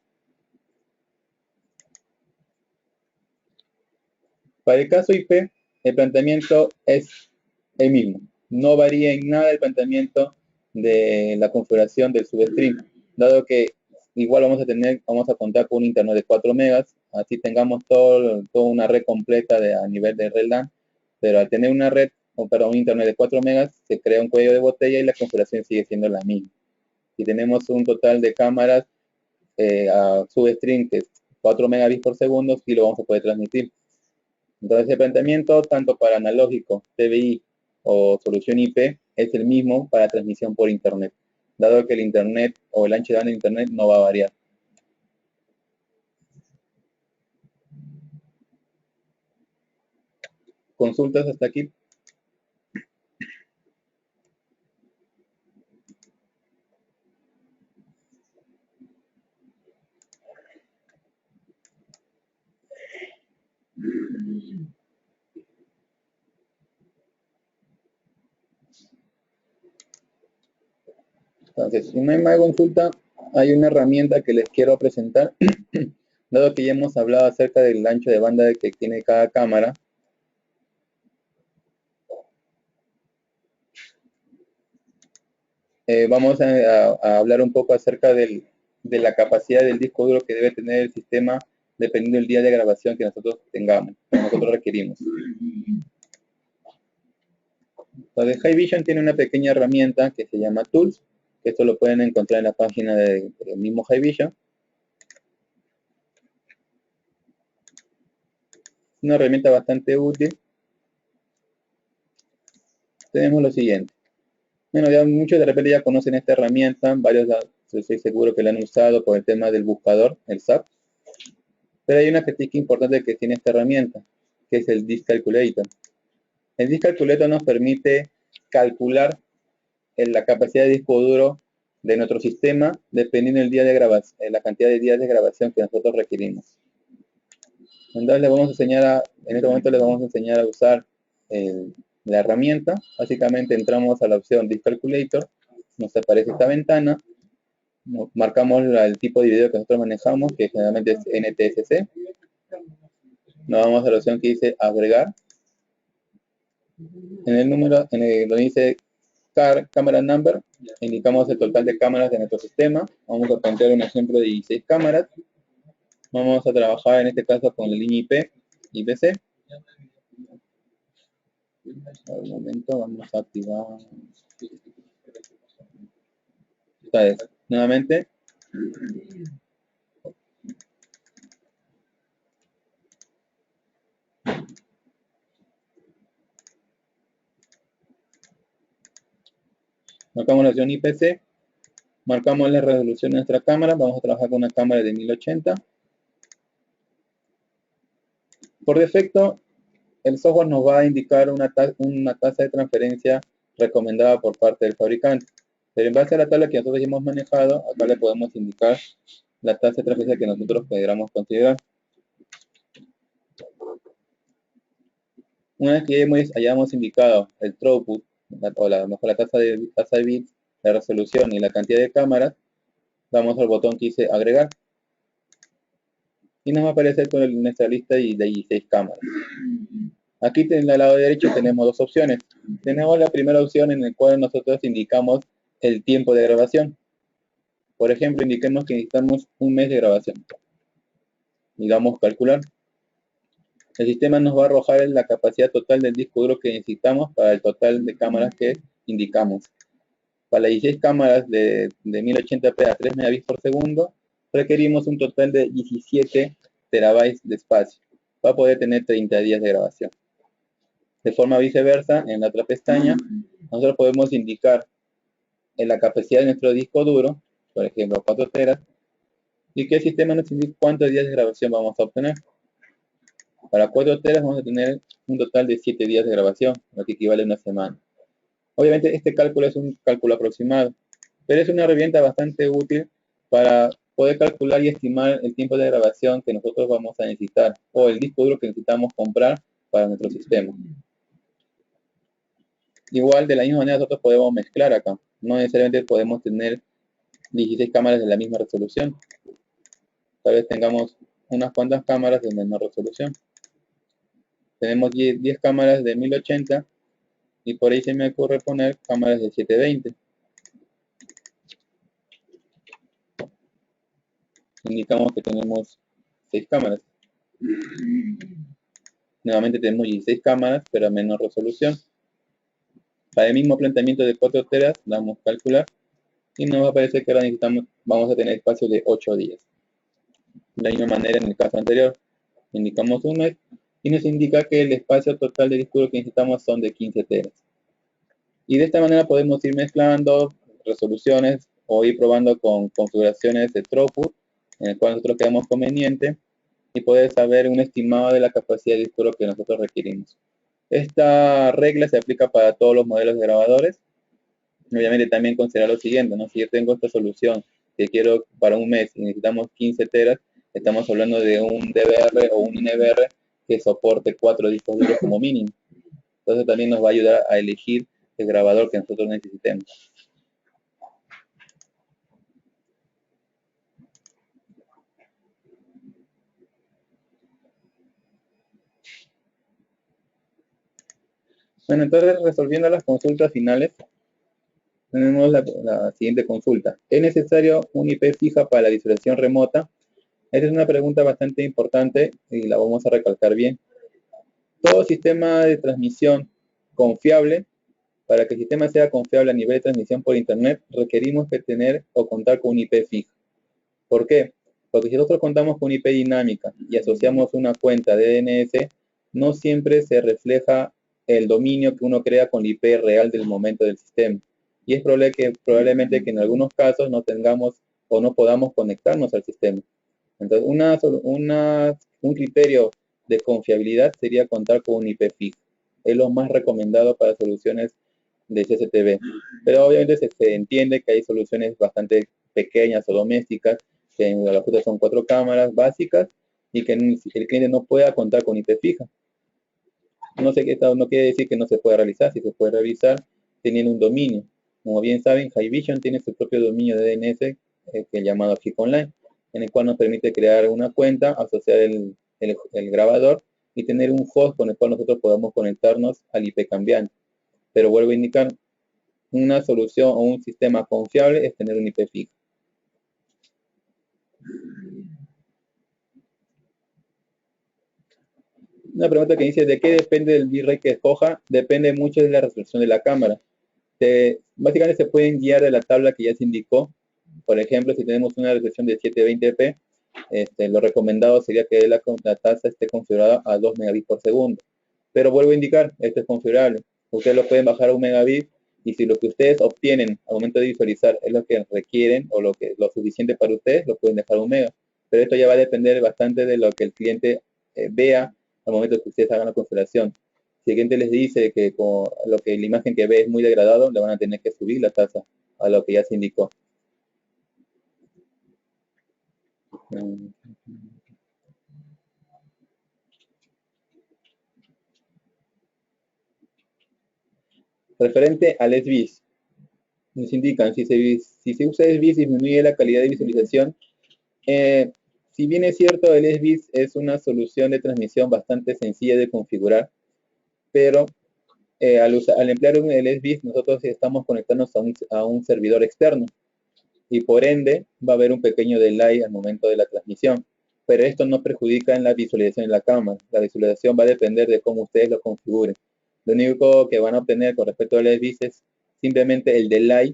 Para el caso IP, el planteamiento es el mismo. No varía en nada el planteamiento de la configuración del substream, dado que igual vamos a contar con un internet de 4 megas, así tengamos toda una red completa a nivel de red LAN, pero al tener una red, un internet de 4 megas, se crea un cuello de botella y la configuración sigue siendo la misma. Si tenemos un total de cámaras a substream que es 4 megabits por segundo, sí lo vamos a poder transmitir. Entonces el planteamiento, tanto para analógico, TBI o solución IP, es el mismo para transmisión por Internet, dado que el Internet o el ancho de banda de Internet no va a variar. ¿Consultas hasta aquí? Entonces, si no hay más consulta, hay una herramienta que les quiero presentar. Dado que ya hemos hablado acerca del ancho de banda que tiene cada cámara, vamos a hablar un poco acerca de la capacidad del disco duro que debe tener el sistema dependiendo del día de grabación que nosotros tengamos, que nosotros requerimos. Entonces, Hikvision tiene una pequeña herramienta que se llama Tools, que esto lo pueden encontrar en la página del mismo Hikvision. Una herramienta bastante útil. Tenemos lo siguiente. Bueno, ya muchos de repente ya conocen esta herramienta, varios estoy seguro que la han usado por el tema del buscador, el SAP. Pero hay una característica importante que tiene esta herramienta, que es el Disk Calculator. El Disk Calculator nos permite calcular la capacidad de disco duro de nuestro sistema dependiendo del día de grabación, la cantidad de días de grabación que nosotros requerimos. Entonces en este momento les vamos a enseñar a usar la herramienta. Básicamente entramos a la opción Disk Calculator, nos aparece esta ventana, marcamos el tipo de video que nosotros manejamos, que generalmente es NTSC. Nos vamos a la opción que dice agregar. En el número, donde dice Camera Number, indicamos el total de cámaras de nuestro sistema. Vamos a plantear un ejemplo de 16 cámaras. Vamos a trabajar en este caso con la línea IP, IPC. Un momento, vamos a activar. Esta vez, nuevamente. Marcamos la opción IPC. Marcamos la resolución de nuestra cámara. Vamos a trabajar con una cámara de 1080. Por defecto, el software nos va a indicar una tasa de transferencia recomendada por parte del fabricante. Pero en base a la tabla que nosotros ya hemos manejado, acá le podemos indicar la tasa de transferencia que nosotros pudiéramos considerar. Una vez que hayamos indicado el throughput, o la tasa de bits, la resolución y la cantidad de cámaras, damos al botón que dice agregar. Y nos va a aparecer con nuestra lista de 16 cámaras. Aquí en el lado derecho tenemos dos opciones. Tenemos la primera opción en la cual nosotros indicamos el tiempo de grabación. Por ejemplo, indiquemos que necesitamos un mes de grabación. Y damos calcular. El sistema nos va a arrojar la capacidad total del disco duro que necesitamos para el total de cámaras que indicamos. Para las 16 cámaras de 1080p a 3 megabits por segundo, requerimos un total de 17 terabytes de espacio para poder tener 30 días de grabación. De forma viceversa, en la otra pestaña, nosotros podemos indicar en la capacidad de nuestro disco duro, por ejemplo 4 teras, y que el sistema nos indique cuántos días de grabación vamos a obtener. Para 4 teras vamos a tener un total de 7 días de grabación, lo que equivale a una semana. Obviamente este cálculo es un cálculo aproximado, pero es una herramienta bastante útil para poder calcular y estimar el tiempo de grabación que nosotros vamos a necesitar, o el disco duro que necesitamos comprar para nuestro sistema. Igual, de la misma manera, nosotros podemos mezclar acá. No necesariamente podemos tener 16 cámaras de la misma resolución. Tal vez tengamos unas cuantas cámaras de menor resolución. Tenemos 10 cámaras de 1080 y por ahí se me ocurre poner cámaras de 720. Indicamos que tenemos 6 cámaras. Nuevamente tenemos 16 cámaras, pero a menor resolución. Para el mismo planteamiento de 4 teras, damos calcular y nos va a aparecer que ahora vamos a tener espacio de 8 días. De la misma manera en el caso anterior, indicamos un mes y nos indica que el espacio total de disco duro que necesitamos son de 15 teras. Y de esta manera podemos ir mezclando resoluciones o ir probando con configuraciones de throughput, en el cual nosotros creamos conveniente, y poder saber un estimado de la capacidad de disco duro que nosotros requerimos. Esta regla se aplica para todos los modelos de grabadores. Obviamente también considerar lo siguiente, ¿no? Si yo tengo esta solución que quiero para un mes y necesitamos 15 teras, estamos hablando de un DVR o un NVR que soporte 4 discos duros como mínimo. Entonces también nos va a ayudar a elegir el grabador que nosotros necesitemos. Bueno, entonces resolviendo las consultas finales, tenemos la siguiente consulta. ¿Es necesario un IP fija para la visualización remota? Esta es una pregunta bastante importante y la vamos a recalcar bien. Todo sistema de transmisión confiable, para que el sistema sea confiable a nivel de transmisión por Internet, requerimos que tener o contar con un IP fija. ¿Por qué? Porque si nosotros contamos con IP dinámica y asociamos una cuenta de DNS, no siempre se refleja el dominio que uno crea con la IP real del momento del sistema. Y es probable probablemente que en algunos casos no tengamos o no podamos conectarnos al sistema. Entonces, un criterio de confiabilidad sería contar con un IP fijo. Es lo más recomendado para soluciones de CCTV. Pero obviamente se entiende que hay soluciones bastante pequeñas o domésticas, que en la puta son 4 cámaras básicas y que el cliente no pueda contar con IP fija. No sé qué no quiere decir que no se pueda realizar, si se puede realizar teniendo un dominio. Como bien saben, Haivision tiene su propio dominio de DNS, que es llamado FIC Online, en el cual nos permite crear una cuenta, asociar el grabador y tener un host con el cual nosotros podamos conectarnos al IP cambiante. Pero vuelvo a indicar, una solución o un sistema confiable es tener un IP fijo. Una pregunta que dice, ¿de qué depende el bitrate que escoja? Depende mucho de la resolución de la cámara. Básicamente se pueden guiar de la tabla que ya se indicó. Por ejemplo, si tenemos una resolución de 720p, lo recomendado sería que la tasa esté configurada a 2 megabits por segundo. Pero vuelvo a indicar, esto es configurable. Ustedes lo pueden bajar a 1 megabit y si lo que ustedes obtienen al momento de visualizar es lo que requieren o lo suficiente para ustedes, lo pueden dejar a 1 mega. Pero esto ya va a depender bastante de lo que el cliente vea al momento que ustedes hagan la configuración. Si el cliente les dice que lo que la imagen que ve es muy degradado, le van a tener que subir la tasa a lo que ya se indicó. Referente al SBIS, nos indican si se usa SBIS disminuye la calidad de visualización. Si bien es cierto, el SBIS es una solución de transmisión bastante sencilla de configurar, pero al emplear el SBIS nosotros estamos conectándonos a un servidor externo y por ende va a haber un pequeño delay al momento de la transmisión. Pero esto no perjudica en la visualización de la cámara. La visualización va a depender de cómo ustedes lo configuren. Lo único que van a obtener con respecto al SBIS es simplemente el delay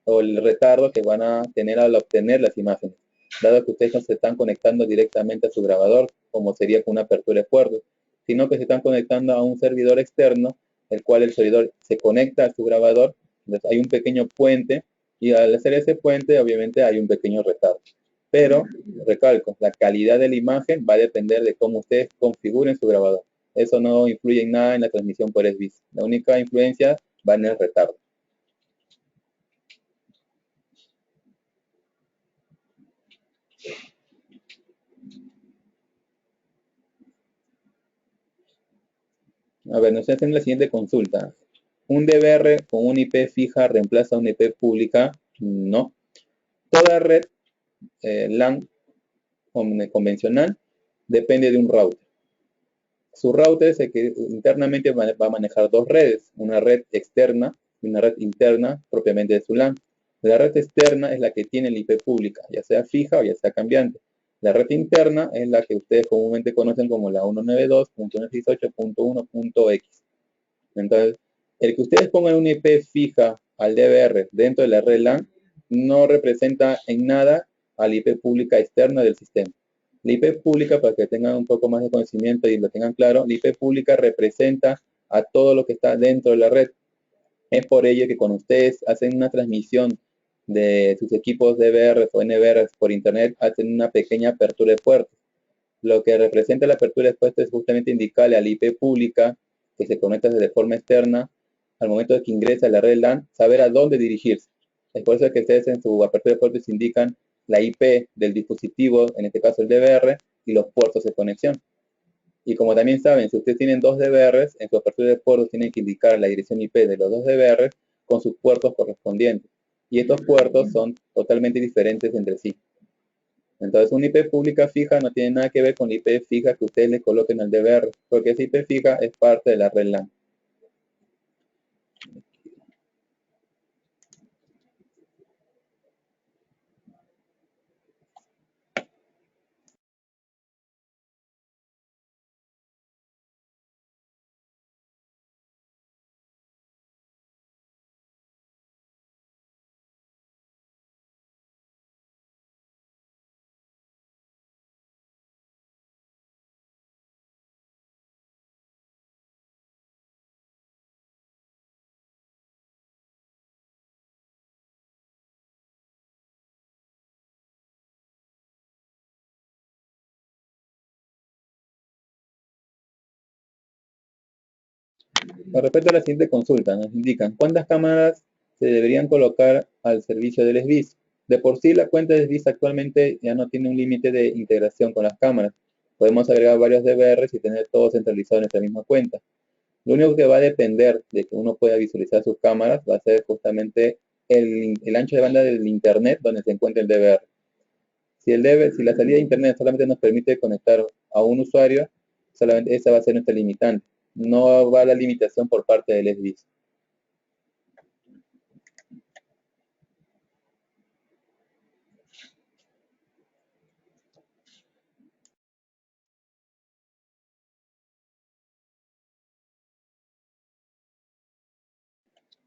o el retardo que van a tener al obtener las imágenes, dado que ustedes no se están conectando directamente a su grabador, como sería con una apertura de puertos, sino que se están conectando a un servidor externo, el cual el servidor se conecta a su grabador. Entonces hay un pequeño puente y al hacer ese puente obviamente hay un pequeño retardo. Pero, recalco, la calidad de la imagen va a depender de cómo ustedes configuren su grabador. Eso no influye en nada en la transmisión por SBIS. La única influencia va en el retardo. A ver, nos hacen la siguiente consulta. ¿Un DVR con una IP fija reemplaza una IP pública? No. Toda red LAN convencional depende de un router. Su router es el que internamente va a manejar dos redes, una red externa y una red interna propiamente de su LAN. La red externa es la que tiene la IP pública, ya sea fija o ya sea cambiante. La red interna es la que ustedes comúnmente conocen como la 192.168.1.x. Entonces, el que ustedes pongan una IP fija al DVR dentro de la red LAN no representa en nada a la IP pública externa del sistema. La IP pública, para que tengan un poco más de conocimiento y lo tengan claro, la IP pública representa a todo lo que está dentro de la red. Es por ello que cuando ustedes hacen una transmisión de sus equipos DVR o NVR por internet, hacen una pequeña apertura de puertos. Lo que representa la apertura de puertos es justamente indicarle a la IP pública que se conecta de forma externa al momento de que ingresa a la red LAN, saber a dónde dirigirse. Es por eso que ustedes en su apertura de puertos indican la IP del dispositivo, en este caso el DVR, y los puertos de conexión. Y como también saben, si ustedes tienen dos DVRs, en su apertura de puertos tienen que indicar la dirección IP de los dos DVRs con sus puertos correspondientes. Y estos puertos son totalmente diferentes entre sí. Entonces, una IP pública fija no tiene nada que ver con la IP fija que ustedes le coloquen al DVR, porque esa IP fija es parte de la red LAN. Con respecto a la siguiente consulta, nos indican cuántas cámaras se deberían colocar al servicio del SBIS. De por sí, la cuenta de SBIS actualmente ya no tiene un límite de integración con las cámaras. Podemos agregar varios DVRs y tener todo centralizado en nuestra misma cuenta. Lo único que va a depender de que uno pueda visualizar sus cámaras va a ser justamente el ancho de banda del Internet donde se encuentra el DVR. Si la salida de Internet solamente nos permite conectar a un usuario, solamente esa va a ser nuestra limitante. No va la limitación por parte del SBIS.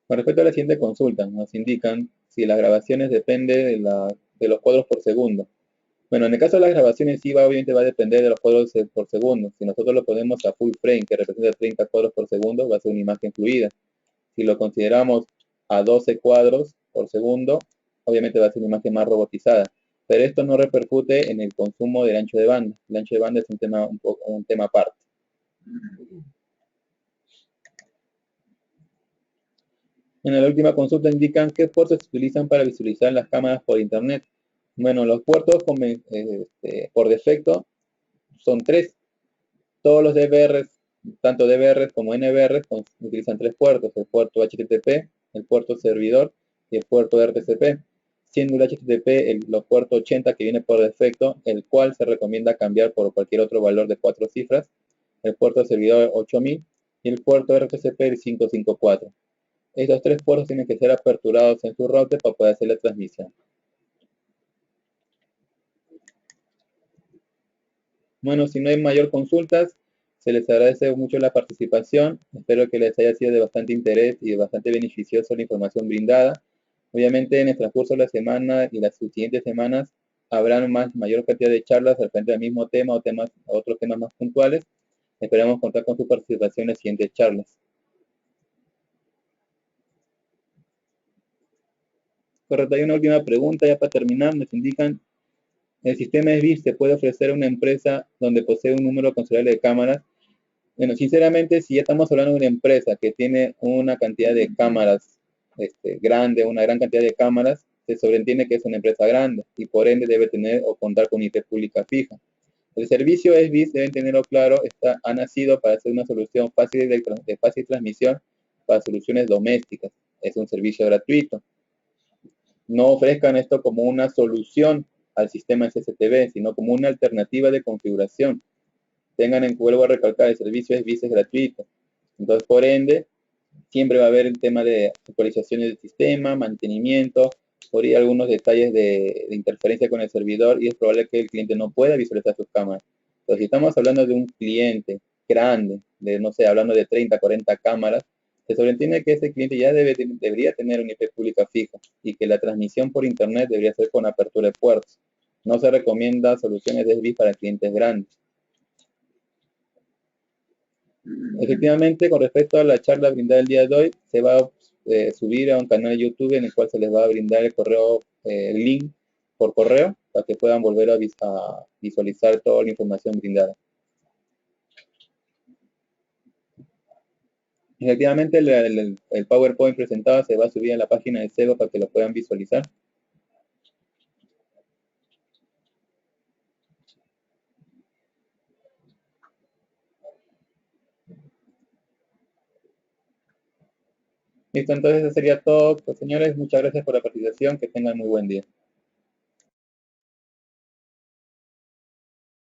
Con respecto a la siguiente consulta, nos indican si las grabaciones dependen de los cuadros por segundo. Bueno, en el caso de las grabaciones sí obviamente va a depender de los cuadros por segundo. Si nosotros lo ponemos a full frame, que representa 30 cuadros por segundo, va a ser una imagen fluida. Si lo consideramos a 12 cuadros por segundo, obviamente va a ser una imagen más robotizada. Pero esto no repercute en el consumo del ancho de banda. El ancho de banda es un tema aparte. En la última consulta indican qué puertos se utilizan para visualizar las cámaras por internet. Bueno, los puertos por defecto son tres. Todos los DVRs, tanto DVRs como NVRs, utilizan tres puertos: el puerto HTTP, el puerto servidor y el puerto RTCP. Siendo el HTTP los puerto 80 que viene por defecto, el cual se recomienda cambiar por cualquier otro valor de 4 cifras, el puerto servidor 8000 y el puerto RTCP el 554. Estos tres puertos tienen que ser aperturados en su router para poder hacer la transmisión. Bueno, si no hay mayor consultas, se les agradece mucho la participación. Espero que les haya sido de bastante interés y de bastante beneficioso la información brindada. Obviamente, en el transcurso de la semana y las siguientes semanas habrán mayor cantidad de charlas frente al mismo tema o otros temas más puntuales. Esperamos contar con su participación en las siguientes charlas. Correcto, hay una última pregunta ya para terminar. Nos indican: ¿el sistema SBIS se puede ofrecer a una empresa donde posee un número considerable de cámaras? Bueno, sinceramente, si ya estamos hablando de una empresa que tiene una cantidad de cámaras grande, una gran cantidad de cámaras, se sobreentiende que es una empresa grande y por ende debe tener o contar con IP pública fija. El servicio SBIS, deben tenerlo claro, ha nacido para ser una solución fácil de fácil transmisión para soluciones domésticas. Es un servicio gratuito. No ofrezcan esto como una solución al sistema SSTV, sino como una alternativa de configuración. Vuelvo a recalcar, el servicio SBIS es gratuito. Entonces, por ende, siempre va a haber el tema de actualizaciones del sistema, mantenimiento, por ahí algunos detalles de interferencia con el servidor y es probable que el cliente no pueda visualizar sus cámaras. Entonces, si estamos hablando de un cliente grande, no sé, hablando de 30, 40 cámaras, se sobreentiende que ese cliente ya debería tener una IP pública fija y que la transmisión por internet debería ser con apertura de puertos. No se recomienda soluciones de SBIS para clientes grandes. Efectivamente, con respecto a la charla brindada el día de hoy, se va a subir a un canal de YouTube en el cual se les va a brindar el link por correo para que puedan volver a visualizar toda la información brindada. Efectivamente, el PowerPoint presentado se va a subir en la página de SEGO para que lo puedan visualizar. Listo, entonces eso sería todo. Pues, señores, muchas gracias por la participación. Que tengan muy buen día.